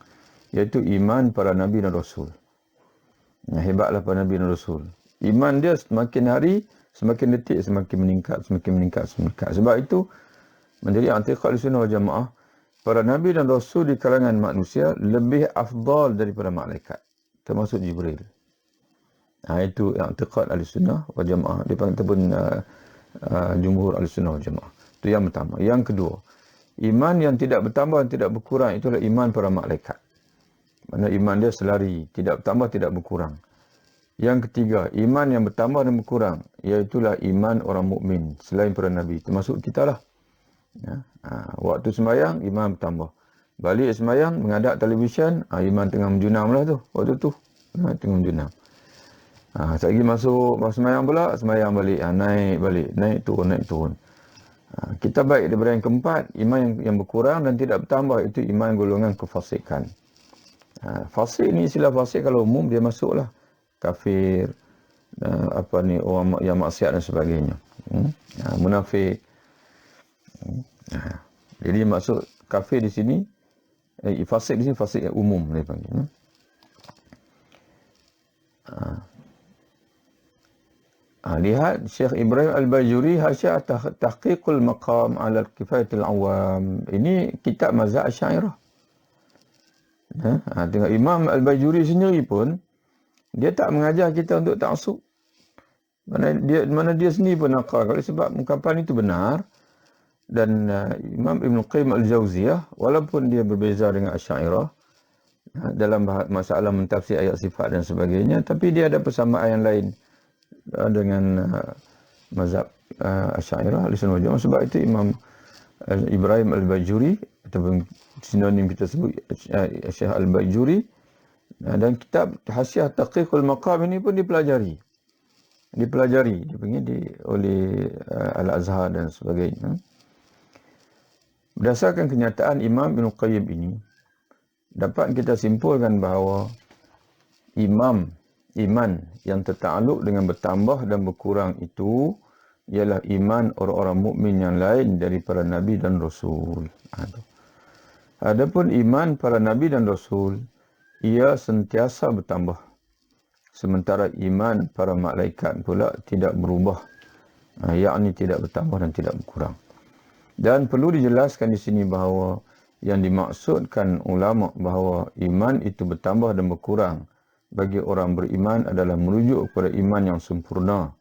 Iaitu iman para Nabi dan Rasul. Hebatlah para Nabi dan Rasul. Iman dia semakin hari, semakin detik, semakin meningkat. Sebab itu, menjadi i'tiqad Ahlussunnah wal Jamaah, para Nabi dan Rasul di kalangan manusia lebih afdal daripada malaikat. Termasuk Jibril. Itu i'tiqad Ahlussunnah wal Jamaah. Dia panggil ataupun jumhur Ahlussunnah wal Jamaah. Itu yang pertama. Yang kedua, iman yang tidak bertambah dan tidak berkurang, itulah iman para malaikat. Mana iman dia selari, tidak bertambah, tidak berkurang. Yang ketiga, iman yang bertambah dan berkurang, iaitulah iman orang mukmin selain para Nabi. Termasuk kita lah. Waktu sembahyang, iman bertambah. Balik sembahyang, menghadap televisyen, iman tengah menjunam lah tu. Waktu tu, tengah menjunam. Sekali masuk sembahyang pula, sembahyang balik. Naik balik, naik turun. Kita baik daripada yang keempat, iman yang berkurang dan tidak bertambah, itu iman golongan kefasikan. Fasik ni, istilah fasik kalau umum dia masuklah kafir, orang yang maksiat dan sebagainya. Munafik. Jadi maksud kafir di sini, fasik di sini fasik yang umum dia panggil. Lihat Syekh Ibrahim Al-Bajuri Hasyiah Tahqiqul Maqam ala Kifayatul Awam. Ini kitab mazhab Asy'ariyah. Tengok Imam Al-Bajuri sendiri pun dia tak mengajar kita untuk ta'assub. Mana dia sendiri pun nakal sebab ungkapan itu benar. Dan Imam Ibn Qayyim Al-Jauziyah, walaupun dia berbeza dengan Asy'ariyah dalam masalah mentafsir ayat sifat dan sebagainya, tapi dia ada persamaan yang lain dengan mazhab Asy'ariyah Ahlussunnah wal Jamaah. Sebab itu Imam Ibrahim Al-Bajuri, ataupun sinonim kita sebut Syekh Al-Bajuri, dan kitab Hasyiah Tahqiqul Maqam ini pun dipelajari oleh Al-Azhar dan sebagainya. Berdasarkan kenyataan Imam Ibn Qayyim ini, dapat kita simpulkan bahawa iman yang tertakluk dengan bertambah dan berkurang itu ialah iman orang-orang mukmin yang lain daripada Nabi dan Rasul. Adapun iman para Nabi dan Rasul ia sentiasa bertambah. Sementara iman para malaikat pula tidak berubah, yakni tidak bertambah dan tidak berkurang. Dan perlu dijelaskan di sini bahawa yang dimaksudkan ulama bahawa iman itu bertambah dan berkurang bagi orang beriman adalah merujuk kepada iman yang sempurna,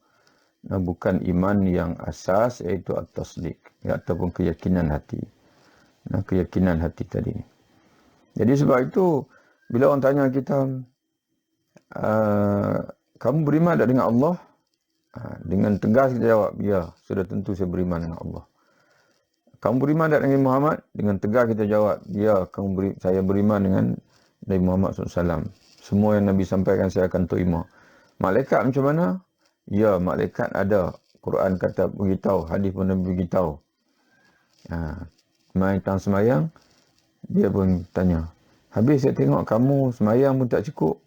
bukan iman yang asas, iaitu at-tasdiq, ataupun keyakinan hati. Keyakinan hati tadi. Jadi sebab itu bila orang tanya kita, kamu beriman tak dengan Allah? Dengan tegas kita jawab, ya, sudah tentu saya beriman dengan Allah. Kamu beriman tak dengan Muhammad? Dengan tegas kita jawab, ya, saya beriman dengan Nabi Muhammad SAW. Semua yang Nabi sampaikan saya akan terima. Malaikat macam mana? Ya, malaikat ada. Quran kata beritahu, hadis pun Nabi beritahu. Mai tang semayang, dia pun tanya, habis saya tengok kamu semayang pun tak cukup.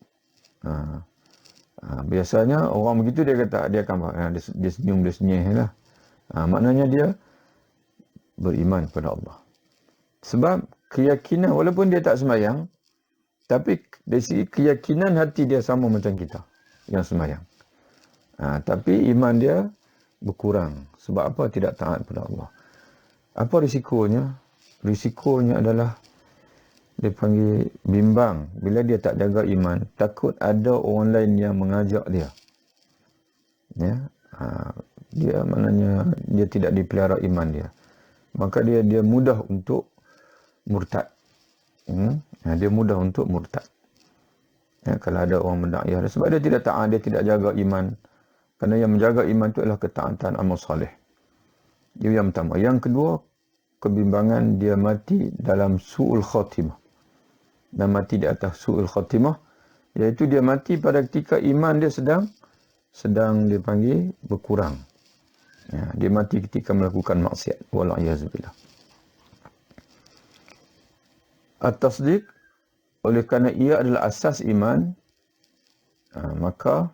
Biasanya orang begitu dia kata, dia akan dia senyum, dia senyih lah. Maknanya dia beriman kepada Allah. Sebab keyakinan, walaupun dia tak semayang, tapi dari segi keyakinan hati dia sama macam kita yang semayang. Tapi iman dia berkurang. Sebab apa? Tidak taat kepada Allah. Apa risikonya? Risikonya adalah dia panggil bimbang. Bila dia tak jaga iman, takut ada orang lain yang mengajak dia. Ya, dia maknanya dia tidak dipelihara iman dia. Maka dia mudah untuk murtad. Dia mudah untuk murtad. Ya, kalau ada orang mendakwah, sebab dia tidak taat, dia tidak jaga iman. Kerana yang menjaga iman itu adalah ketaatan amal soleh. Itu yang pertama. Yang kedua, kebimbangan dia mati dalam su'ul khatimah. Dan mati di atas su'ul khatimah, iaitu dia mati pada ketika iman dia sedang dipanggil berkurang. Ya, dia mati ketika melakukan maksiat. Wal'iyahzubillah. At-tasdiq, oleh kerana ia adalah asas iman, maka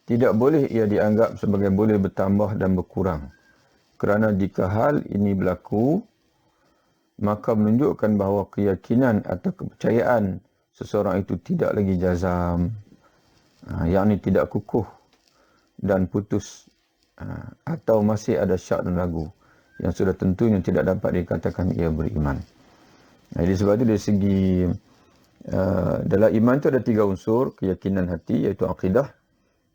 tidak boleh ia dianggap sebagai boleh bertambah dan berkurang. Kerana jika hal ini berlaku, maka menunjukkan bahawa keyakinan atau kepercayaan seseorang itu tidak lagi jazam, yakni tidak kukuh dan putus, atau masih ada syak dan ragu yang sudah tentunya tidak dapat dikatakan ia beriman. Jadi sebab itu dari segi dalam iman itu ada 3 unsur, keyakinan hati iaitu akidah,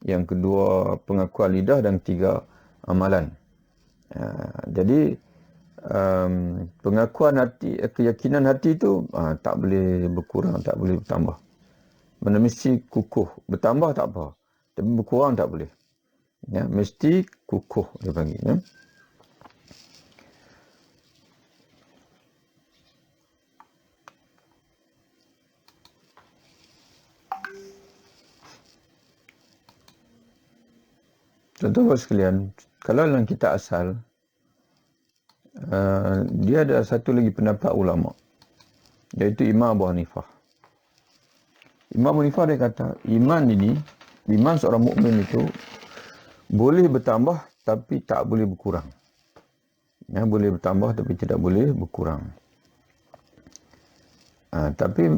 yang kedua pengakuan lidah, dan 3 amalan. Jadi pengakuan hati, keyakinan hati itu tak boleh berkurang, tak boleh bertambah. Mana mesti kukuh. Bertambah tak apa, tapi berkurang tak boleh. Ya, mesti kukuh dia panggil. Ya. Contoh buat sekalian, kalau dalam kitab asal, dia ada satu lagi pendapat ulama, iaitu Imam Abu Hanifah. Imam Abu Hanifah dia kata, iman seorang mukmin itu boleh bertambah tapi tak boleh berkurang. Ya, boleh bertambah tapi tidak boleh berkurang. Tapi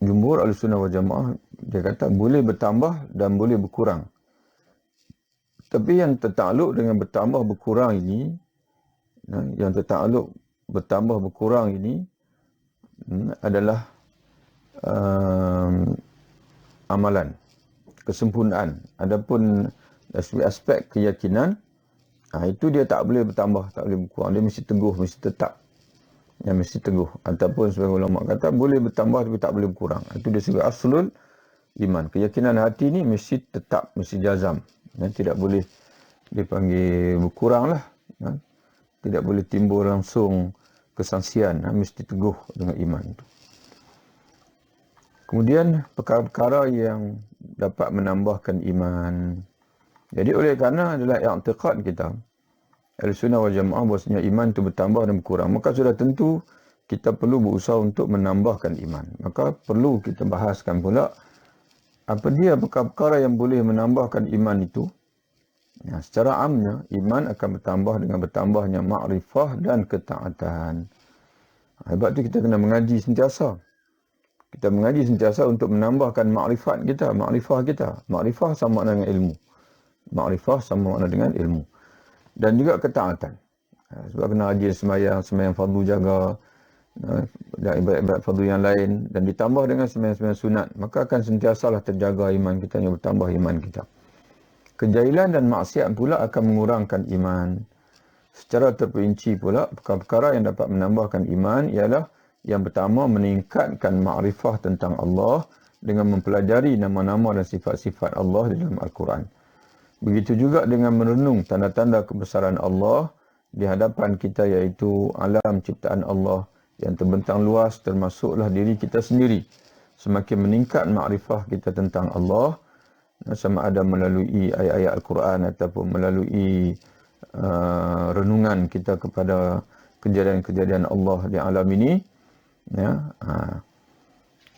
jumhur Ahlussunnah wal Jamaah dia kata boleh bertambah dan boleh berkurang. Tapi yang tertakluk dengan bertambah berkurang ini, adalah amalan, kesempurnaan. Adapun aspek keyakinan, itu dia tak boleh bertambah, tak boleh berkurang. Dia mesti teguh, mesti tetap. Ya, mesti teguh. Ataupun sebagai ulama kata, boleh bertambah tapi tak boleh berkurang. Itu dia sebagai aslul iman. Keyakinan hati ni mesti tetap, mesti jazam. Ya, tidak boleh dipanggil berkurang lah. Ya. Tidak boleh timbul langsung kesangsian. Ya, mesti teguh dengan iman itu. Kemudian perkara-perkara yang dapat menambahkan iman. Jadi oleh kerana adalah i'tiqad kita, Ahlussunnah wal Jamaah, bahasanya iman itu bertambah dan berkurang, maka sudah tentu kita perlu berusaha untuk menambahkan iman. Maka perlu kita bahaskan pula apa dia perkara-perkara yang boleh menambahkan iman itu. Secara amnya, iman akan bertambah dengan bertambahnya makrifah dan ketaatan. Sebab tu kita kena mengaji sentiasa. Kita mengaji sentiasa untuk menambahkan makrifat kita, makrifah kita. Makrifah sama makna dengan ilmu. Makrifah sama makna dengan ilmu. Dan juga ketaatan. Sebab kena rajin sembahyang fardu jaga, dan ibadat-ibadat fardu yang lain, dan ditambah dengan sembahyang sunat, maka akan sentiasalah terjaga iman kita, yang bertambah iman kita. Kejahilan dan maksiat pula akan mengurangkan iman. Secara terperinci pula, perkara-perkara yang dapat menambahkan iman ialah yang pertama, meningkatkan makrifah tentang Allah dengan mempelajari nama-nama dan sifat-sifat Allah di dalam Al-Quran. Begitu juga dengan merenung tanda-tanda kebesaran Allah di hadapan kita, iaitu alam ciptaan Allah yang terbentang luas, termasuklah diri kita sendiri. Semakin meningkat makrifah kita tentang Allah, sama ada melalui ayat-ayat Al-Quran ataupun melalui renungan kita kepada kejadian-kejadian Allah di alam ini,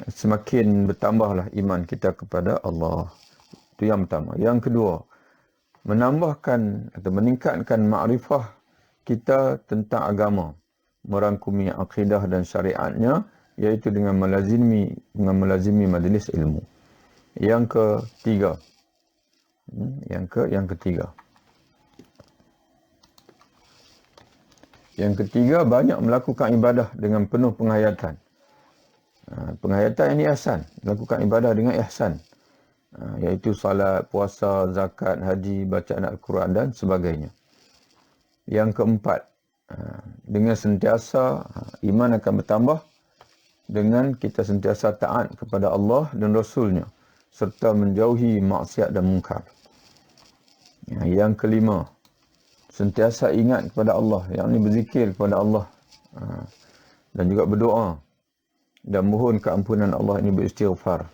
semakin bertambahlah iman kita kepada Allah. Itu yang pertama. Yang kedua, menambahkan atau meningkatkan makrifah kita tentang agama, merangkumi akidah dan syariatnya, iaitu dengan melazimi majlis ilmu. Yang ketiga, Yang ketiga, banyak melakukan ibadah dengan penuh penghayatan. Penghayatan ini ihsan, melakukan ibadah dengan ihsan, iaitu salat, puasa, zakat, haji, bacaan Al-Quran dan sebagainya. Yang keempat, dengan sentiasa iman akan bertambah dengan kita sentiasa taat kepada Allah dan Rasulnya, serta menjauhi maksiat dan mungkar. Yang kelima, sentiasa ingat kepada Allah, yakni berzikir kepada Allah, dan juga berdoa dan mohon keampunan Allah, ini beristighfar.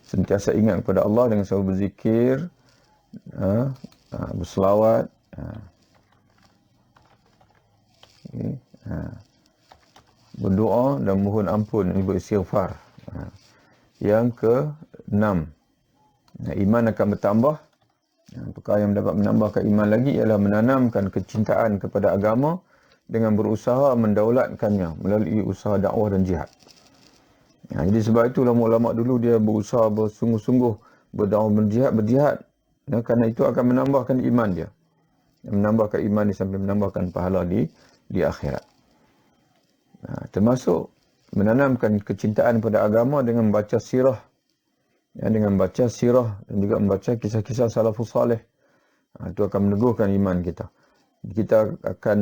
Sentiasa ingat kepada Allah dengan selalu berzikir, berselawat, berdoa dan mohon ampun, ini beristighfar. Yang keenam, iman akan bertambah. Perkara yang dapat menambahkan iman lagi ialah menanamkan kecintaan kepada agama dengan berusaha mendaulatkannya melalui usaha dakwah dan jihad. Jadi sebab itu ulama-ulama dulu dia berusaha bersungguh-sungguh berdakwah, berjihad. Kerana itu akan menambahkan iman dia. Menambahkan iman dia sampai menambahkan pahala di akhirat. Termasuk menanamkan kecintaan pada agama dengan membaca sirah. Dengan membaca sirah dan juga membaca kisah-kisah salafus salih. Itu akan meneguhkan iman kita. Kita akan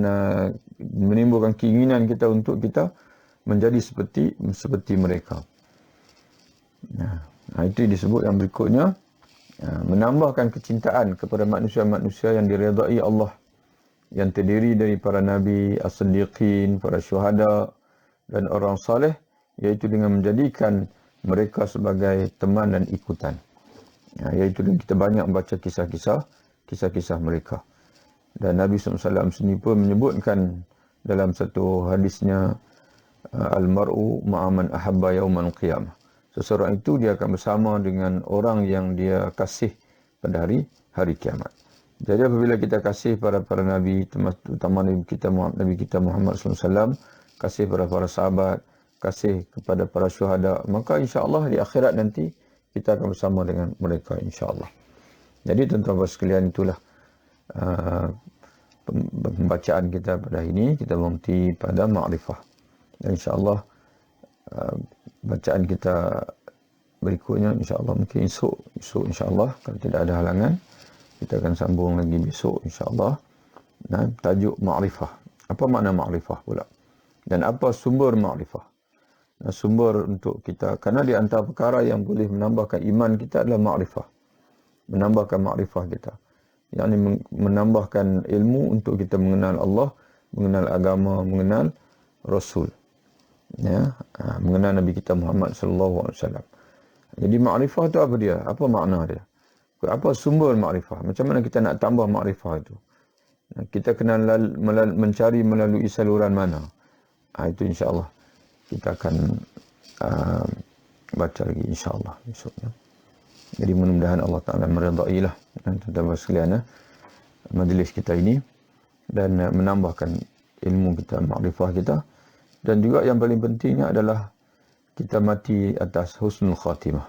menimbulkan keinginan kita untuk kita menjadi seperti mereka. Itu disebut yang berikutnya, menambahkan kecintaan kepada manusia-manusia yang diredai Allah, yang terdiri dari para nabi, as-siddiqin, para syuhada dan orang saleh, iaitu dengan menjadikan mereka sebagai teman dan ikutan. Iaitu dengan kita banyak membaca kisah-kisah mereka. Dan Nabi SAW sendiri pun menyebutkan dalam satu hadisnya, al-mar'u ma'aman ahabba yawman qiyamah. Seseorang itu dia akan bersama dengan orang yang dia kasih pada hari kiamat. Jadi apabila kita kasih para nabi, terutama Nabi kita Muhammad SAW, kasih pada para sahabat, kasih kepada para syuhada, maka insya-Allah di akhirat nanti kita akan bersama dengan mereka insya-Allah. Jadi tuan-tuan sekalian, itulah pembacaan kita pada hari ini. Kita berhenti pada makrifah. Dan insya-Allah bacaan kita berikutnya insya-Allah mungkin esok insya-Allah, kalau tidak ada halangan kita akan sambung lagi besok insya-Allah. Dan tajuk makrifah. Apa makna makrifah pula? Dan apa sumber makrifah? Sumber untuk kita, kerana di antara perkara yang boleh menambahkan iman kita adalah makrifah. Menambahkan makrifah kita, yakni menambahkan ilmu untuk kita mengenal Allah, mengenal agama, mengenal Rasul, mengenal Nabi kita Muhammad SAW. Jadi makrifah itu apa dia? Apa makna dia? Apa sumber makrifah? Macam mana kita nak tambah makrifah itu? Kita kena mencari melalui saluran mana? Itu insya-Allah kita akan baca lagi insya-Allah besok. Jadi mudah-mudahan Allah Ta'ala meridailah tuan-tuan sekalian majlis kita ini dan menambahkan ilmu kita, makrifah kita. Dan juga yang paling pentingnya adalah kita mati atas husnul khatimah.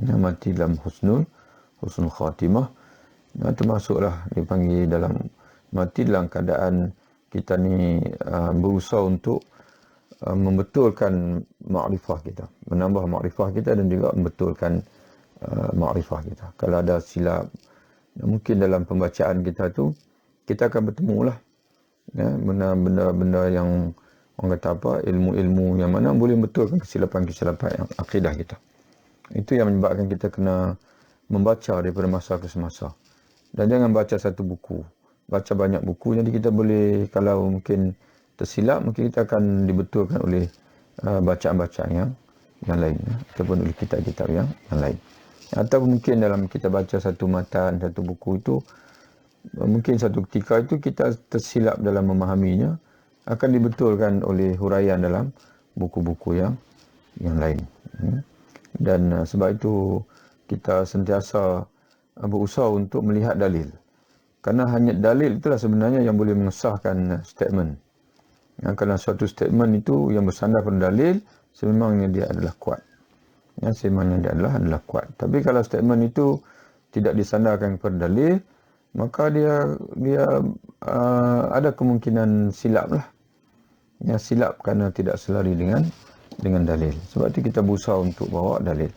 Mati dalam husnul khatimah. Termasuklah dipanggil dalam mati dalam keadaan kita ni berusaha untuk membetulkan makrifah kita, menambah makrifah kita dan juga membetulkan makrifah kita. Kalau ada silap, mungkin dalam pembacaan kita tu kita akan bertemu lah benda-benda yang orang kata apa, ilmu-ilmu yang mana boleh betulkan kesilapan-kesilapan yang akidah kita. Itu yang menyebabkan kita kena membaca daripada masa ke semasa. Dan jangan baca satu buku, baca banyak buku. Jadi kita boleh, kalau mungkin tersilap, mungkin kita akan dibetulkan oleh bacaan-bacaan yang lain, ataupun oleh kitab-kitab yang lain. Atau mungkin dalam kita baca satu matan, satu buku itu, mungkin satu ketika itu kita tersilap dalam memahaminya, akan dibetulkan oleh huraian dalam buku-buku yang lain. Dan sebab itu kita sentiasa berusaha untuk melihat dalil. Karena hanya dalil itulah sebenarnya yang boleh mengesahkan statement. Kerana suatu statement itu yang bersandar pada dalil, sememangnya dia adalah kuat. Sememangnya dia adalah kuat. Tapi kalau statement itu tidak disandarkan kepada dalil, maka dia ada kemungkinan silap lah. Silap kerana tidak selari dengan dalil. Sebab itu kita berusaha untuk bawa dalil.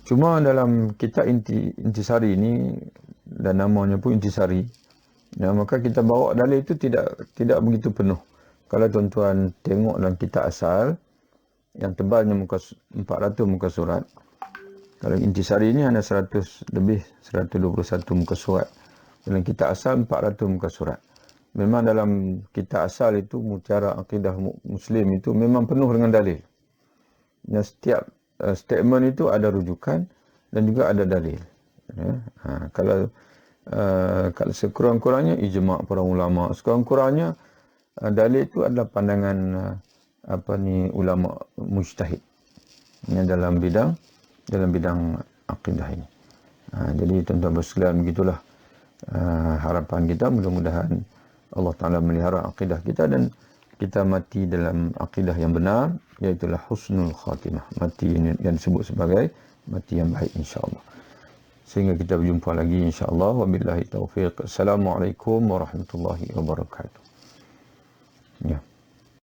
Cuma dalam kitab Intisari ini, dan namanya pun Intisari, maka kita bawa dalil itu tidak begitu penuh. Kalau tuan-tuan tengok dalam kitab asal yang tebalnya 400 muka surat, kalau Intisari ini hanya 121 muka surat. Dalam kitab asal 400 muka surat. Memang dalam kitab asal itu mutiara akidah Muslim itu memang penuh dengan dalil. Dan setiap statement itu ada rujukan dan juga ada dalil. Kalau sekurang-kurangnya ijma' para ulama, sekurang-kurangnya dalil itu adalah pandangan ulama mujtahid dalam bidang akidah ini. Jadi tuan-tuan bersekalian, begitulah harapan kita, mudah-mudahan Allah Ta'ala melihara akidah kita dan kita mati dalam akidah yang benar, iaitulah husnul khatimah, mati yang disebut sebagai mati yang baik, insya-Allah. Sehingga kita berjumpa lagi, insya-Allah. Wabillahi taufiq. Assalamualaikum warahmatullahi wabarakatuh. Ya.